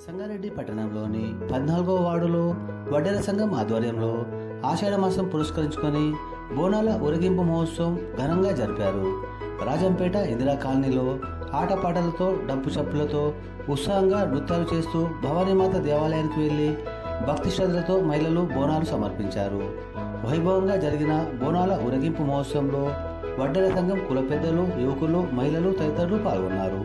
సంగారెడ్డి పట్టణంలోని 14వ వార్డులో వడ్డెర సంఘం ఆధ్వర్యంలో ఆషాఢ మాసం పురస్కరించుకొని బోనాల ఊరేగింపు మహోత్సవం ఘనంగా జరిపారు. రాజంపేట ఇందిరా కాలనీలో ఆటపాటలతో డప్పు చప్పులతో ఉత్సాహంగా నృత్యాలు చేస్తూ భవానీమాత దేవాలయానికి వెళ్లి భక్తి శ్రద్ధలతో మహిళలు బోనాలు సమర్పించారు. వైభవంగా జరిగిన బోనాల ఊరేగింపు మహోత్సవంలో వడ్డెర సంఘం కుల పెద్దలు, యువకులు, మహిళలు తదితరులు పాల్గొన్నారు.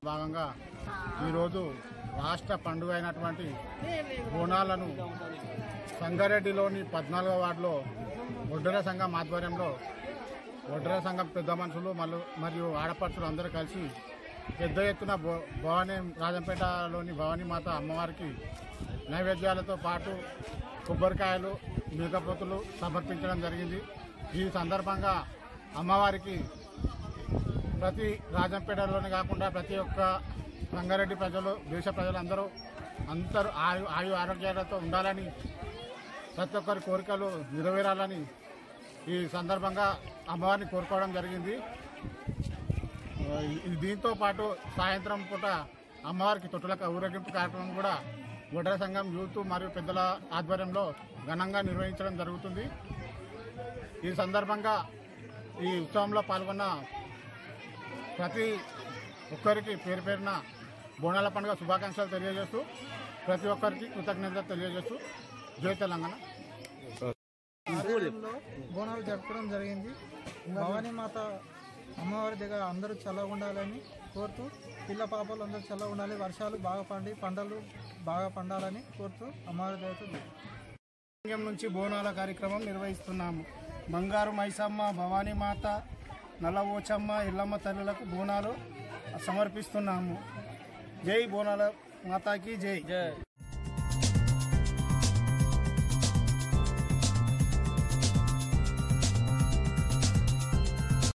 భాగంగా ఈరోజు రాష్ట్ర పండుగ అయినటువంటి బోనాలను సంగారెడ్డిలోని 14వ వార్డులో వడ్డెర సంఘం ఆధ్వర్యంలో వడ్డెర సంఘం పెద్ద మనుషులు మరియు ఆడపడుచులు అందరూ కలిసి పెద్ద ఎత్తున భవానీ రాజంపేటలోని భవానీ మాత అమ్మవారికి నైవేద్యాలతో పాటు కొబ్బరికాయలు, మేకపోతులు సమర్పించడం జరిగింది. ఈ సందర్భంగా అమ్మవారికి ప్రతి రాజంపేటలోనే కాకుండా ప్రతి ఒక్క సంగారెడ్డి ప్రజలు, దేశ ప్రజలందరూ ఆయు ఆరోగ్యాలతో ఉండాలని, ప్రతి ఒక్కరి కోరికలు నెరవేరాలని ఈ సందర్భంగా అమ్మవారిని కోరుకోవడం జరిగింది. దీంతో పాటు సాయంత్రం పూట అమ్మవారికి తొట్టుల ఊరేగింపు కార్యక్రమం కూడా వడ్డెర సంఘం యూత్ మరియు పెద్దల ఆధ్వర్యంలో ఘనంగా నిర్వహించడం జరుగుతుంది. ఈ సందర్భంగా ఈ ఉత్సవంలో పాల్గొన్న ప్రతి ఒక్కరికి పేరు పేరున బోనాల పండుగ శుభాకాంక్షలు తెలియజేస్తూ, ప్రతి ఒక్కరికి కృతజ్ఞతలు తెలియజేస్తూ జై తెలంగాణ. బోనాలు జరపడం జరిగింది. భవానీ మాత అమ్మవారి దగ్గర అందరూ చల్లగా ఉండాలని కోరుతూ పిల్ల పాపలు అందరూ చల్లగా ఉండాలి, వర్షాలు బాగా పండి పంటలు బాగా పండాలని కోరుతూ అమ్మవారి దగ్గర నుంచి బోనాల కార్యక్రమం నిర్వహిస్తున్నాము. బంగారు మైసమ్మ, భవానీ మాత, నల్లవోచమ్మ, ఎల్లమ్మ తల్లులకు బోనాలు సమర్పిస్తున్నాము. జై బోనాల మాతాకి జై.